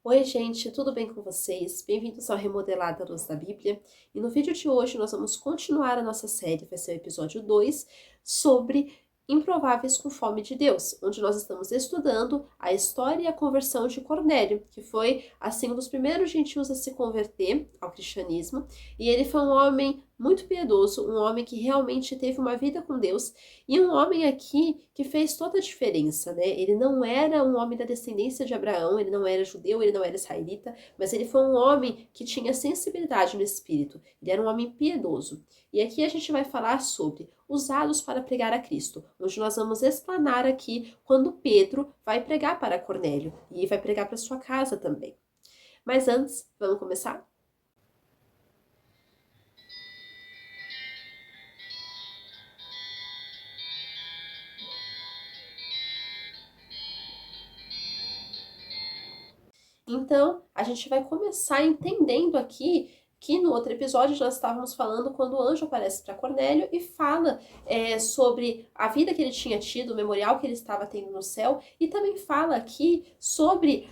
Oi, gente, tudo bem com vocês? Bem-vindos ao Remodelada à Luz da Bíblia. E no vídeo de hoje nós vamos continuar a nossa série, vai ser o episódio 2, sobre Improváveis com Fome de Deus, onde nós estamos estudando a história e a conversão de Cornélio, que foi, assim, um dos primeiros gentios a se converter ao cristianismo. E ele foi um homem muito piedoso, um homem que realmente teve uma vida com Deus, e um homem aqui que fez toda a diferença, né? Ele não era um homem da descendência de Abraão, ele não era judeu, ele não era israelita, mas ele foi um homem que tinha sensibilidade no espírito, ele era um homem piedoso. E aqui a gente vai falar sobre usados para pregar a Cristo, onde nós vamos explanar aqui quando Pedro vai pregar para Cornélio, e vai pregar para sua casa também. Mas antes, vamos começar? Então, a gente vai começar entendendo aqui que no outro episódio nós estávamos falando quando o anjo aparece para Cornélio e fala sobre a vida que ele tinha tido, o memorial que ele estava tendo no céu, e também fala aqui sobre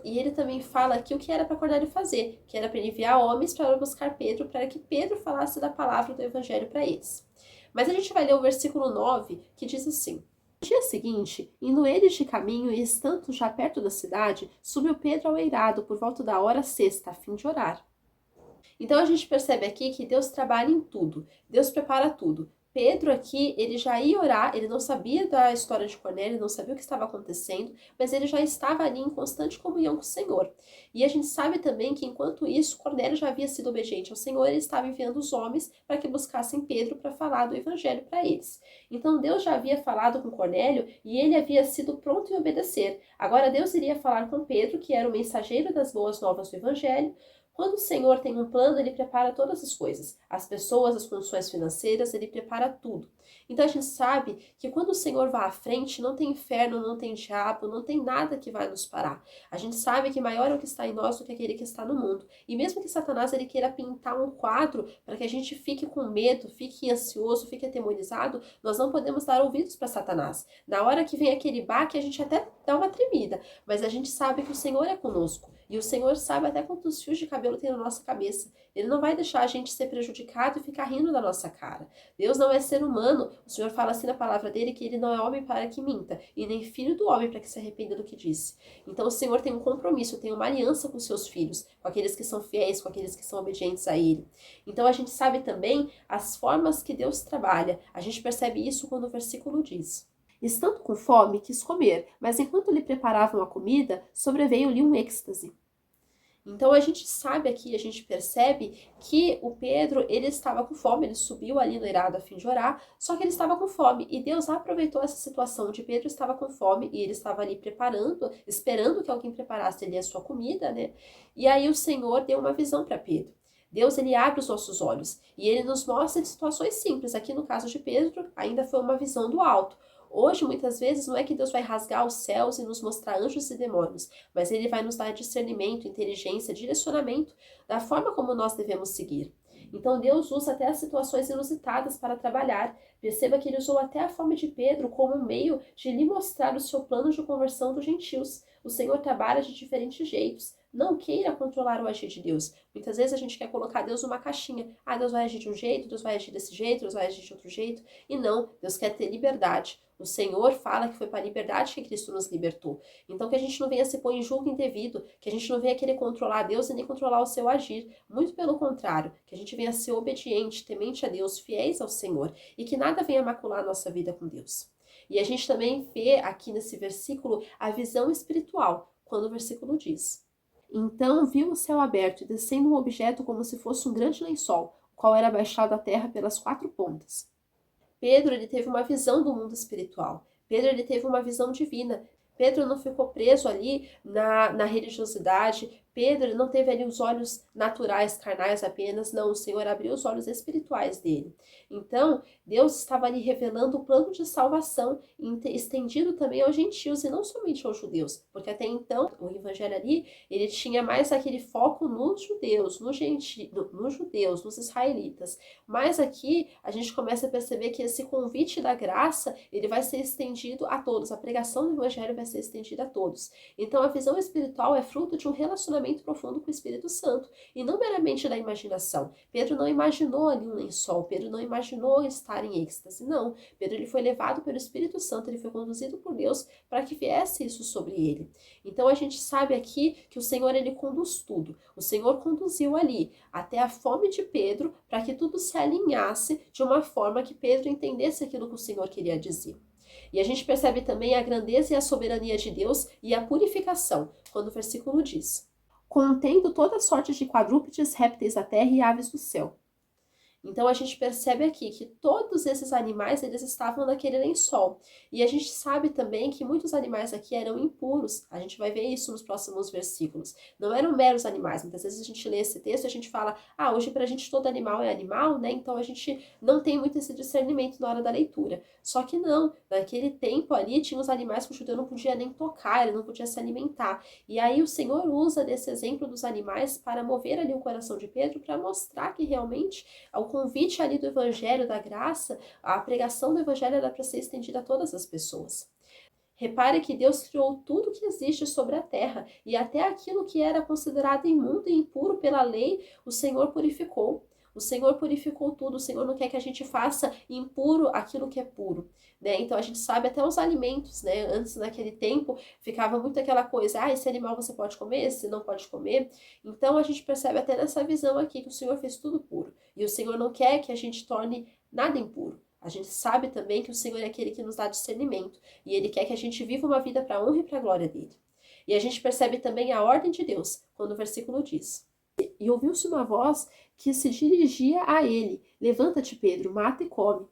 e ele também fala aqui o que era para Cornélio fazer, que era para ele enviar homens para buscar Pedro, para que Pedro falasse da palavra do evangelho para eles. Mas a gente vai ler o versículo 9, que diz assim: no dia seguinte, indo eles de caminho e estando já perto da cidade, subiu Pedro ao eirado por volta da hora sexta, a fim de orar. Então a gente percebe aqui que Deus trabalha em tudo, Deus prepara tudo. Pedro aqui, ele já ia orar, ele não sabia da história de Cornélio, não sabia o que estava acontecendo, mas ele já estava ali em constante comunhão com o Senhor. E a gente sabe também que enquanto isso, Cornélio já havia sido obediente ao Senhor, ele estava enviando os homens para que buscassem Pedro para falar do evangelho para eles. Então Deus já havia falado com Cornélio e ele havia sido pronto em obedecer. Agora Deus iria falar com Pedro, que era o mensageiro das boas novas do evangelho. Quando o Senhor tem um plano, ele prepara todas as coisas. As pessoas, as condições financeiras, ele prepara tudo. Então a gente sabe que quando o Senhor vai à frente, não tem inferno, não tem diabo, não tem nada que vai nos parar. A gente sabe que maior é o que está em nós do que aquele que está no mundo. E mesmo que Satanás ele queira pintar um quadro para que a gente fique com medo, fique ansioso, fique atemorizado, nós não podemos dar ouvidos para Satanás. Na hora que vem aquele baque, a gente até dá uma tremida, mas a gente sabe que o Senhor é conosco. E o Senhor sabe até quantos fios de cabelo tem na nossa cabeça. Ele não vai deixar a gente ser prejudicado e ficar rindo da nossa cara. Deus não é ser humano. O Senhor fala assim na palavra dele que ele não é homem para que minta, e nem filho do homem para que se arrependa do que disse. Então o Senhor tem um compromisso, tem uma aliança com seus filhos, com aqueles que são fiéis, com aqueles que são obedientes a ele. Então a gente sabe também as formas que Deus trabalha. A gente percebe isso quando o versículo diz: estando com fome, quis comer, mas enquanto lhe preparavam a comida, sobreveio-lhe um êxtase. Então a gente sabe aqui, a gente percebe que o Pedro, ele estava com fome, ele subiu ali no eirado a fim de orar, só que ele estava com fome, e Deus aproveitou essa situação de Pedro estava com fome, e ele estava ali preparando, esperando que alguém preparasse ali a sua comida, né? E aí o Senhor deu uma visão para Pedro. Deus, ele abre os nossos olhos, e ele nos mostra situações simples. Aqui no caso de Pedro, ainda foi uma visão do alto. Hoje, muitas vezes, não é que Deus vai rasgar os céus e nos mostrar anjos e demônios, mas ele vai nos dar discernimento, inteligência, direcionamento da forma como nós devemos seguir. Então Deus usa até as situações inusitadas para trabalhar. Perceba que ele usou até a fome de Pedro como um meio de lhe mostrar o seu plano de conversão dos gentios. O Senhor trabalha de diferentes jeitos. Não queira controlar o agir de Deus. Muitas vezes a gente quer colocar Deus numa caixinha. Ah, Deus vai agir de um jeito, Deus vai agir desse jeito, Deus vai agir de outro jeito. E não, Deus quer ter liberdade. O Senhor fala que foi para a liberdade que Cristo nos libertou. Então que a gente não venha se pôr em julgo indevido, que a gente não venha querer controlar Deus e nem controlar o seu agir. Muito pelo contrário, que a gente venha ser obediente, temente a Deus, fiéis ao Senhor, e que nada venha macular a nossa vida com Deus. E a gente também vê aqui nesse versículo a visão espiritual, quando o versículo diz: então viu o céu aberto e descendo um objeto como se fosse um grande lençol, o qual era baixado à terra pelas quatro pontas. Pedro, ele teve uma visão do mundo espiritual. Pedro, ele teve uma visão divina. Pedro não ficou preso ali na religiosidade. Pedro ele não teve ali os olhos naturais, carnais apenas, não, o Senhor abriu os olhos espirituais dele. Então, Deus estava ali revelando o plano de salvação, estendido também aos gentios e não somente aos judeus, porque até então o evangelho ali, ele tinha mais aquele foco nos judeus, nos judeus, nos israelitas. Mas aqui a gente começa a perceber que esse convite da graça, ele vai ser estendido a todos, a pregação do evangelho vai ser estendida a todos. Então a visão espiritual é fruto de um relacionamento profundo com o Espírito Santo e não meramente da imaginação. Pedro não imaginou ali um lençol, Pedro não imaginou estar em êxtase, não. Pedro ele foi levado pelo Espírito Santo, ele foi conduzido por Deus para que viesse isso sobre ele. Então a gente sabe aqui que o Senhor ele conduz tudo. O Senhor conduziu ali até a fome de Pedro para que tudo se alinhasse de uma forma que Pedro entendesse aquilo que o Senhor queria dizer. E a gente percebe também a grandeza e a soberania de Deus e a purificação, quando o versículo diz: contendo toda sorte de quadrúpedes, répteis da terra e aves do céu. Então a gente percebe aqui que todos esses animais eles estavam naquele lençol. E a gente sabe também que muitos animais aqui eram impuros. A gente vai ver isso nos próximos versículos. Não eram meros animais. Muitas vezes a gente lê esse texto e a gente fala: ah, hoje pra gente todo animal é animal, né? Então a gente não tem muito esse discernimento na hora da leitura. Só que não, naquele tempo ali tinha os animais que o judeu não podia nem tocar, ele não podia se alimentar. E aí o Senhor usa desse exemplo dos animais para mover ali o coração de Pedro, para mostrar que realmente o convite ali do evangelho, da graça, a pregação do evangelho era para ser estendida a todas as pessoas. Repare que Deus criou tudo que existe sobre a terra e até aquilo que era considerado imundo e impuro pela lei, o Senhor purificou. O Senhor purificou tudo, o Senhor não quer que a gente faça impuro aquilo que é puro, né? Então a gente sabe até os alimentos, né? Antes, naquele tempo, ficava muito aquela coisa: ah, esse animal você pode comer, esse não pode comer. Então a gente percebe até nessa visão aqui que o Senhor fez tudo puro. E o Senhor não quer que a gente torne nada impuro. A gente sabe também que o Senhor é aquele que nos dá discernimento. E Ele quer que a gente viva uma vida para a honra e para a glória dEle. E a gente percebe também a ordem de Deus, quando o versículo diz: e ouviu-se uma voz que se dirigia a ele: levanta-te, Pedro, mata e come.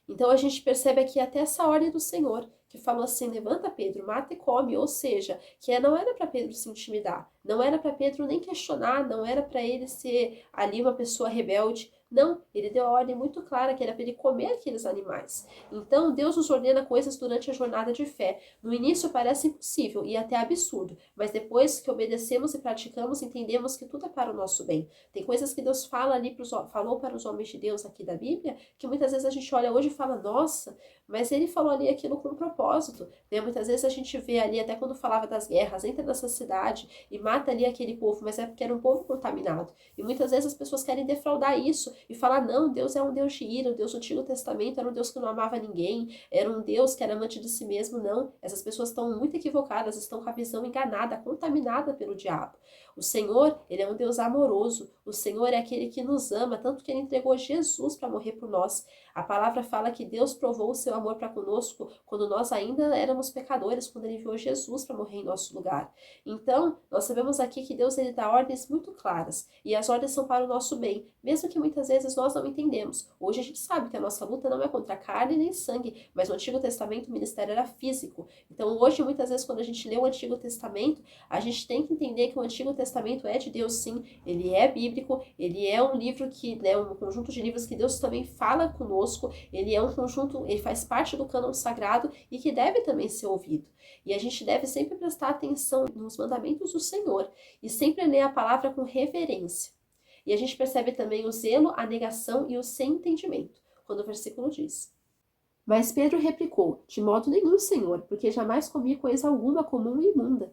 Então a gente percebe aqui até essa ordem do Senhor, que falou assim: levanta, Pedro, mata e come. Ou seja, que não era para Pedro se intimidar, não era para Pedro nem questionar, não era para ele ser ali uma pessoa rebelde. Não, ele deu a ordem muito clara que era para ele comer aqueles animais. Então, Deus nos ordena coisas durante a jornada de fé. No início parece impossível e até absurdo, mas depois que obedecemos e praticamos, entendemos que tudo é para o nosso bem. Tem coisas que Deus falou para os homens de Deus aqui da Bíblia, que muitas vezes a gente olha hoje e fala: nossa, mas ele falou ali aquilo com um propósito, né? Muitas vezes a gente vê ali, até quando falava das guerras, entra nessa cidade e mata ali aquele povo, mas é porque era um povo contaminado. E muitas vezes as pessoas querem defraudar isso e falar: não, Deus é um Deus de ira, o Deus do Antigo Testamento era um Deus que não amava ninguém, era um Deus que era amante de si mesmo. Não, essas pessoas estão muito equivocadas, estão com a visão enganada, contaminada pelo diabo. O Senhor, ele é um Deus amoroso, o Senhor é aquele que nos ama, tanto que ele entregou Jesus para morrer por nós. A palavra fala que Deus provou o seu amor para conosco quando nós ainda éramos pecadores, quando ele enviou Jesus para morrer em nosso lugar. Então, nós sabemos aqui que Deus ele dá ordens muito claras, e as ordens são para o nosso bem, mesmo que muitas vezes nós não entendemos. Hoje a gente sabe que a nossa luta não é contra carne nem sangue, mas no Antigo Testamento o ministério era físico. Então hoje, muitas vezes, quando a gente lê o Antigo Testamento, a gente tem que entender que o Antigo Testamento é de Deus, sim, ele é bíblico, ele é um livro que, né, um conjunto de livros que Deus também fala conosco, ele é um conjunto, ele faz parte do cânon sagrado e que deve também ser ouvido. E a gente deve sempre prestar atenção nos mandamentos do Senhor e sempre ler a palavra com reverência. E a gente percebe também o zelo, a negação e o sem entendimento, quando o versículo diz: mas Pedro replicou: de modo nenhum, Senhor, porque jamais comi coisa alguma comum e imunda.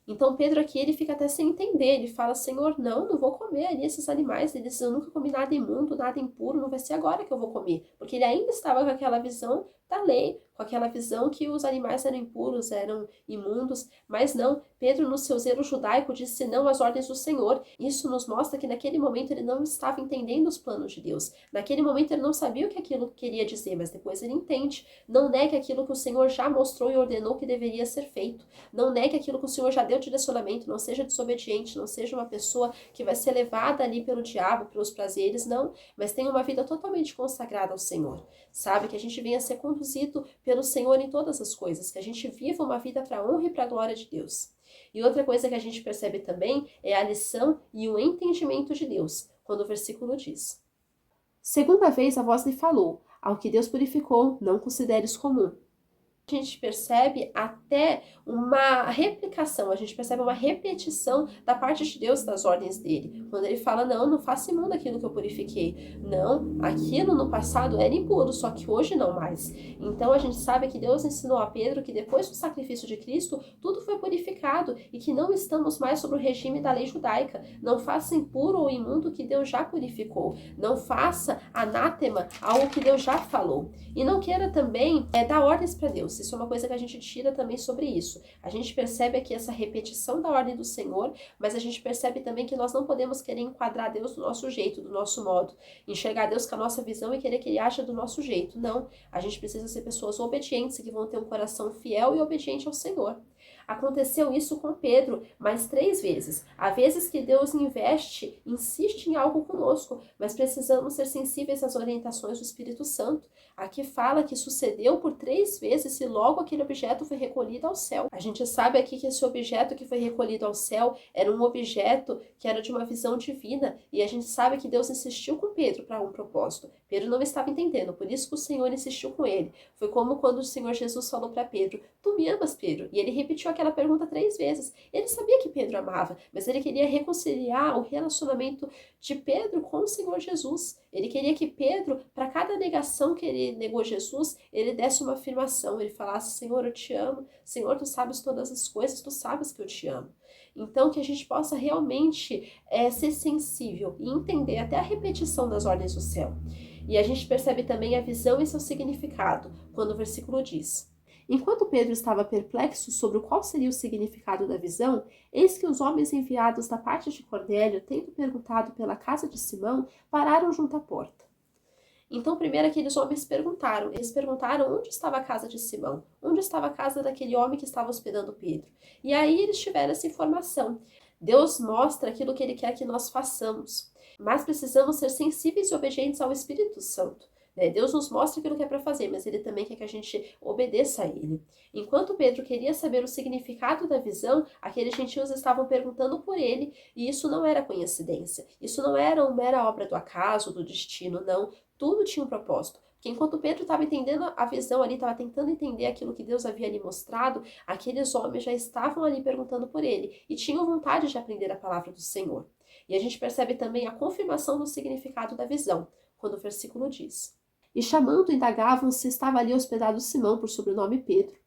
Então Pedro aqui ele fica até sem entender, ele fala: Senhor, não vou comer ali esses animais, ele diz: eu nunca comi nada imundo, nada impuro, não vai ser agora que eu vou comer, porque ele ainda estava com aquela visão da lei, com aquela visão que os animais eram impuros, eram imundos, mas não, Pedro no seu zelo judaico disse não às ordens do Senhor. Isso nos mostra que naquele momento ele não estava entendendo os planos de Deus, naquele momento ele não sabia o que aquilo queria dizer, mas depois ele entende. Não negue aquilo que o Senhor já mostrou e ordenou que deveria ser feito, não negue aquilo que o Senhor já deu direcionamento, não seja desobediente, não seja uma pessoa que vai ser levada ali pelo diabo, pelos prazeres, não, mas tenha uma vida totalmente consagrada ao Senhor. Sabe, que a gente venha ser conduzido pelo Senhor em todas as coisas, que a gente viva uma vida para a honra e para a glória de Deus. E outra coisa que a gente percebe também é a lição e o entendimento de Deus, quando o versículo diz: segunda vez a voz lhe falou, ao que Deus purificou, não consideres comum. A gente percebe até uma replicação, a gente percebe uma repetição da parte de Deus das ordens dele. Quando ele fala, não faça imundo aquilo que eu purifiquei. Não, aquilo no passado era impuro, só que hoje não mais. Então a gente sabe que Deus ensinou a Pedro que depois do sacrifício de Cristo, tudo foi purificado e que não estamos mais sob o regime da lei judaica. Não faça impuro ou imundo o que Deus já purificou. Não faça anátema algo que Deus já falou. E não queira também dar ordens para Deus. Isso é uma coisa que a gente tira também sobre isso. A gente percebe aqui essa repetição da ordem do Senhor, mas a gente percebe também que nós não podemos querer enquadrar Deus do nosso jeito, do nosso modo. Enxergar Deus com a nossa visão e querer que Ele aja do nosso jeito. Não. A gente precisa ser pessoas obedientes e que vão ter um coração fiel e obediente ao Senhor. Aconteceu isso com Pedro mais 3 vezes. Há vezes que Deus insiste em algo conosco, mas precisamos ser sensíveis às orientações do Espírito Santo. Aqui fala que sucedeu por 3 vezes e logo aquele objeto foi recolhido ao céu. A gente sabe aqui que esse objeto que foi recolhido ao céu era um objeto que era de uma visão divina, e a gente sabe que Deus insistiu com Pedro para um propósito. Pedro não estava entendendo, por isso que o Senhor insistiu com ele. Foi como quando o Senhor Jesus falou para Pedro: tu me amas, Pedro? E ele repetiu aquela pergunta 3 vezes. Ele sabia que Pedro amava, mas ele queria reconciliar o relacionamento de Pedro com o Senhor Jesus. Ele queria que Pedro, para cada negação que ele negou Jesus, ele desse uma afirmação, ele falasse: Senhor, eu te amo, Senhor, tu sabes todas as coisas, tu sabes que eu te amo. Então, que a gente possa realmente ser sensível e entender até a repetição das ordens do céu. E a gente percebe também a visão e seu significado, quando o versículo diz: enquanto Pedro estava perplexo sobre qual seria o significado da visão, eis que os homens enviados da parte de Cornélio, tendo perguntado pela casa de Simão, pararam junto à porta. Então, primeiro aqueles homens perguntaram. Eles perguntaram onde estava a casa de Simão, onde estava a casa daquele homem que estava hospedando Pedro. E aí eles tiveram essa informação. Deus mostra aquilo que Ele quer que nós façamos, mas precisamos ser sensíveis e obedientes ao Espírito Santo. Deus nos mostra aquilo que é para fazer, mas Ele também quer que a gente obedeça a Ele. Enquanto Pedro queria saber o significado da visão, aqueles gentios estavam perguntando por ele, e isso não era coincidência. Isso não era uma mera obra do acaso, do destino, não. Tudo tinha um propósito. Porque enquanto Pedro estava entendendo a visão ali, estava tentando entender aquilo que Deus havia lhe mostrado, aqueles homens já estavam ali perguntando por ele e tinham vontade de aprender a palavra do Senhor. E a gente percebe também a confirmação do significado da visão, quando o versículo diz: e chamando, indagavam se estava ali hospedado Simão, por sobrenome Pedro.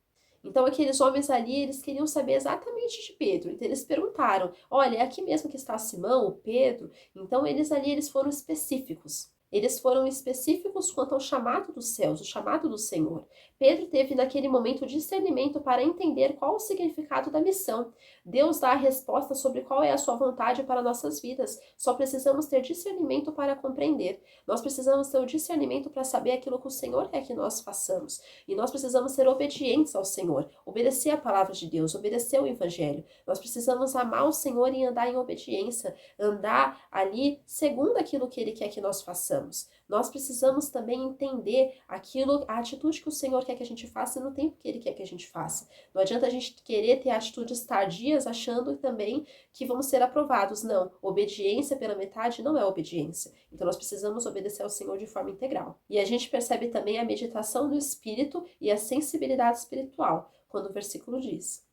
Então aqueles homens ali, eles queriam saber exatamente de Pedro. Então eles perguntaram: olha, é aqui mesmo que está Simão, o Pedro? Então eles foram específicos. Eles foram específicos quanto ao chamado dos céus, o chamado do Senhor. Pedro teve naquele momento discernimento para entender qual o significado da missão. Deus dá a resposta sobre qual é a sua vontade para nossas vidas. Só precisamos ter discernimento para compreender. Nós precisamos ter o discernimento para saber aquilo que o Senhor quer que nós façamos. E nós precisamos ser obedientes ao Senhor, obedecer a palavra de Deus, obedecer o Evangelho. Nós precisamos amar o Senhor e andar em obediência, andar ali segundo aquilo que Ele quer que nós façamos. Nós precisamos também entender a atitude que o Senhor quer que a gente faça no tempo que Ele quer que a gente faça. Não adianta a gente querer ter atitudes tardias achando também que vamos ser aprovados. Não, obediência pela metade não é obediência. Então nós precisamos obedecer ao Senhor de forma integral. E a gente percebe também a meditação do Espírito e a sensibilidade espiritual, quando o versículo diz: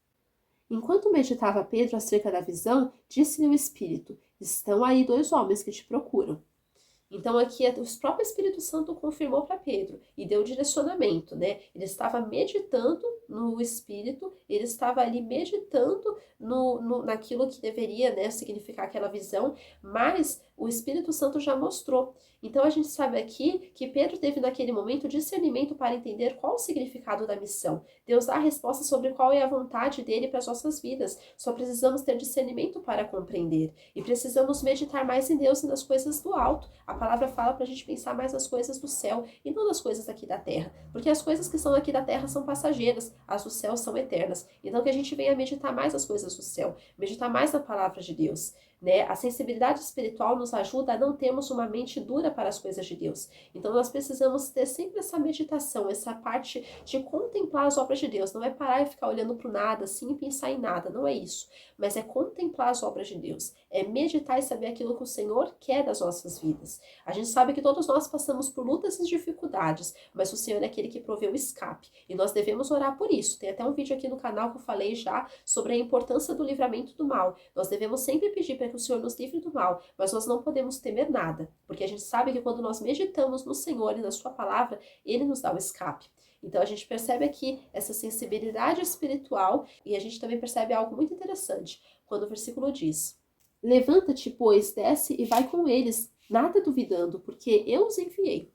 enquanto meditava Pedro acerca da visão, disse-lhe o Espírito: estão aí 2 homens que te procuram. Então aqui o próprio Espírito Santo confirmou para Pedro e deu direcionamento, né? Ele estava meditando no Espírito, ele estava ali meditando naquilo que deveria, né, significar aquela visão, mas o Espírito Santo já mostrou. Então a gente sabe aqui que Pedro teve naquele momento discernimento para entender qual o significado da missão. Deus dá a resposta sobre qual é a vontade dele para as nossas vidas. Só precisamos ter discernimento para compreender. E precisamos meditar mais em Deus e nas coisas do alto. A palavra fala para a gente pensar mais nas coisas do céu e não nas coisas aqui da terra. Porque as coisas que são aqui da terra são passageiras, as do céu são eternas. Então que a gente venha meditar mais nas coisas do céu, meditar mais na palavra de Deus. né? A sensibilidade espiritual nos ajuda a não termos uma mente dura para as coisas de Deus. Então nós precisamos ter sempre essa meditação, essa parte de contemplar as obras de Deus. Não é parar e ficar olhando para o nada assim e pensar em nada, não é isso. Mas é contemplar as obras de Deus, é meditar e saber aquilo que o Senhor quer das nossas vidas. A gente sabe que todos nós passamos por lutas e dificuldades, mas o Senhor é aquele que provê o escape. E nós devemos orar por isso. Tem até um vídeo aqui no canal que eu falei já sobre a importância do livramento do mal. Nós devemos sempre pedir para que o Senhor nos livre do mal, mas nós não podemos temer nada, porque a gente sabe que quando nós meditamos no Senhor e na sua palavra, Ele nos dá o escape. Então a gente percebe aqui essa sensibilidade espiritual e a gente também percebe algo muito interessante, quando o versículo diz: levanta-te, pois, desce e vai com eles, nada duvidando, porque eu os enviei.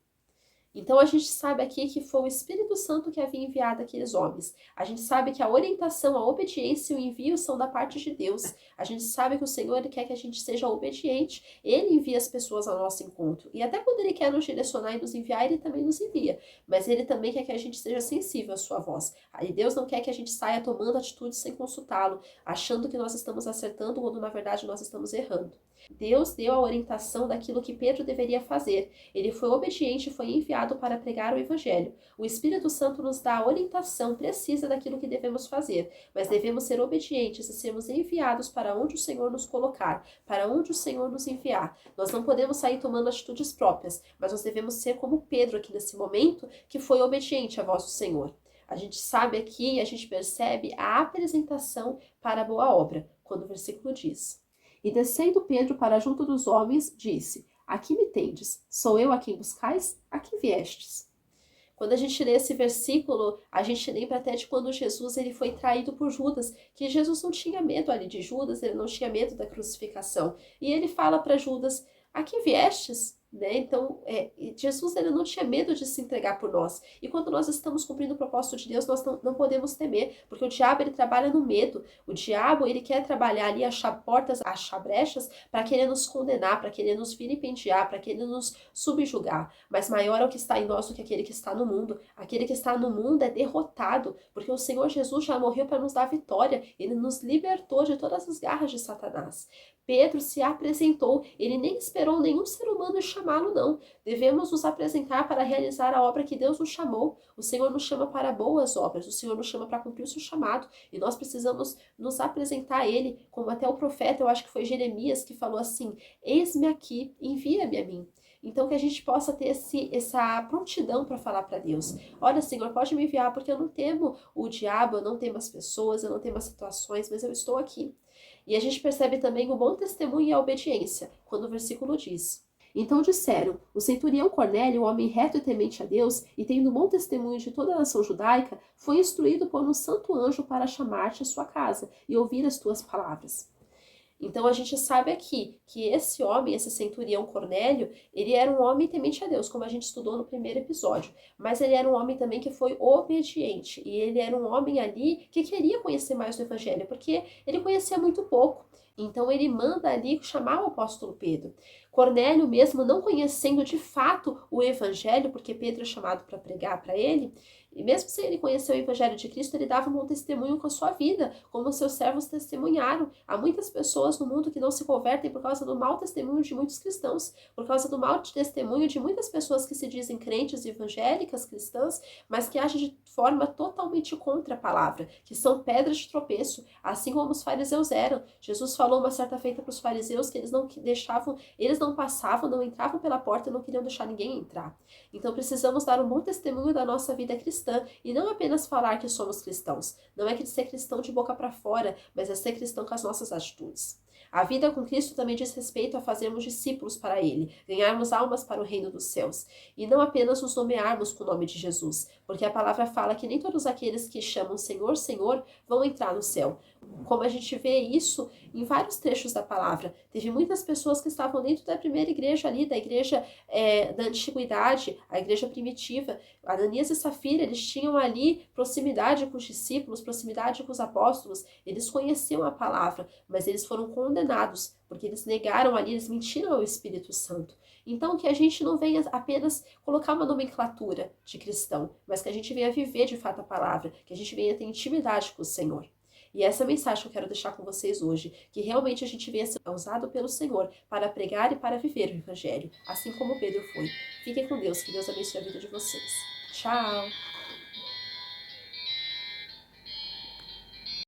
Então a gente sabe aqui que foi o Espírito Santo que havia enviado aqueles homens. A gente sabe que a orientação, a obediência e o envio são da parte de Deus. A gente sabe que o Senhor quer que a gente seja obediente. Ele envia as pessoas ao nosso encontro. E até quando Ele quer nos direcionar e nos enviar, Ele também nos envia. Mas Ele também quer que a gente seja sensível à sua voz. E Deus não quer que a gente saia tomando atitudes sem consultá-lo, achando que nós estamos acertando quando na verdade nós estamos errando. Deus deu a orientação daquilo que Pedro deveria fazer. Ele foi obediente e foi enviado para pregar o Evangelho. O Espírito Santo nos dá a orientação precisa daquilo que devemos fazer, mas devemos ser obedientes e sermos enviados para onde o Senhor nos colocar, para onde o Senhor nos enviar. Nós não podemos sair tomando atitudes próprias, mas nós devemos ser como Pedro aqui nesse momento, que foi obediente à voz do Senhor. A gente sabe aqui, a gente percebe a apresentação para a boa obra, quando o versículo diz: e descendo Pedro para junto dos homens, disse: aqui me tendes, sou eu a quem buscais? A que viestes? Quando a gente lê esse versículo, a gente lembra até de quando Jesus ele foi traído por Judas, que Jesus não tinha medo ali de Judas, ele não tinha medo da crucificação. E ele fala para Judas: a que viestes? Né? Então, Jesus ele não tinha medo de se entregar por nós. E quando nós estamos cumprindo o propósito de Deus, nós não podemos temer, porque o diabo ele trabalha no medo. O diabo ele quer trabalhar ali, achar portas, achar brechas para querer nos condenar, para querer nos vilipendiar, para querer nos subjugar. Mas maior é o que está em nós do que aquele que está no mundo. Aquele que está no mundo é derrotado, porque o Senhor Jesus já morreu para nos dar vitória. Ele nos libertou de todas as garras de Satanás. Pedro se apresentou, ele nem esperou nenhum ser humano chamá-lo, não. Devemos nos apresentar para realizar a obra que Deus nos chamou. O Senhor nos chama para boas obras, o Senhor nos chama para cumprir o seu chamado, e nós precisamos nos apresentar a Ele, como até o profeta, eu acho que foi Jeremias, que falou assim: eis-me aqui, envia-me a mim. Então que a gente possa ter essa prontidão para falar para Deus: olha, Senhor, pode me enviar, porque eu não temo o diabo, eu não temo as pessoas, eu não temo as situações, mas eu estou aqui. E a gente percebe também o bom testemunho e a obediência, quando o versículo diz: então disseram: o centurião Cornélio, homem reto e temente a Deus, e tendo bom testemunho de toda a nação judaica, foi instruído por um santo anjo para chamar-te à sua casa e ouvir as tuas palavras. Então a gente sabe aqui que esse homem, esse centurião Cornélio, ele era um homem temente a Deus, como a gente estudou no primeiro episódio. Mas ele era um homem também que foi obediente. E ele era um homem ali que queria conhecer mais do Evangelho, porque ele conhecia muito pouco. Então ele manda ali chamar o apóstolo Pedro. Cornélio, mesmo não conhecendo de fato o Evangelho, porque Pedro é chamado para pregar para ele, e mesmo sem ele conhecer o Evangelho de Cristo, ele dava um bom testemunho com a sua vida, como seus servos testemunharam. Há muitas pessoas no mundo que não se convertem por causa do mau testemunho de muitos cristãos, por causa do mau testemunho de muitas pessoas que se dizem crentes evangélicas, cristãs, mas que agem de forma totalmente contra a palavra, que são pedras de tropeço, assim como os fariseus eram. Jesus falou uma certa feita para os fariseus que eles não deixavam, eles não passavam, não entravam pela porta e não queriam deixar ninguém entrar. Então precisamos dar um bom testemunho da nossa vida cristã, e não apenas falar que somos cristãos. Não é que de ser cristão de boca para fora, mas é ser cristão com as nossas atitudes. A vida com Cristo também diz respeito a fazermos discípulos para Ele, ganharmos almas para o reino dos céus, e não apenas nos nomearmos com o nome de Jesus, porque a palavra fala que nem todos aqueles que chamam Senhor, Senhor vão entrar no céu. Como a gente vê isso em vários trechos da palavra. Teve muitas pessoas que estavam dentro da primeira igreja ali, da igreja da antiguidade, a igreja primitiva. Ananias e Safira, eles tinham ali proximidade com os discípulos, proximidade com os apóstolos, eles conheciam a palavra, mas eles foram condenados, porque eles negaram ali, eles mentiram ao Espírito Santo. Então que a gente não venha apenas colocar uma nomenclatura de cristão, mas que a gente venha viver de fato a palavra, que a gente venha ter intimidade com o Senhor. E essa é a mensagem que eu quero deixar com vocês hoje, que realmente a gente venha ser usado pelo Senhor para pregar e para viver o Evangelho, assim como Pedro foi. Fiquem com Deus, que Deus abençoe a vida de vocês. Tchau!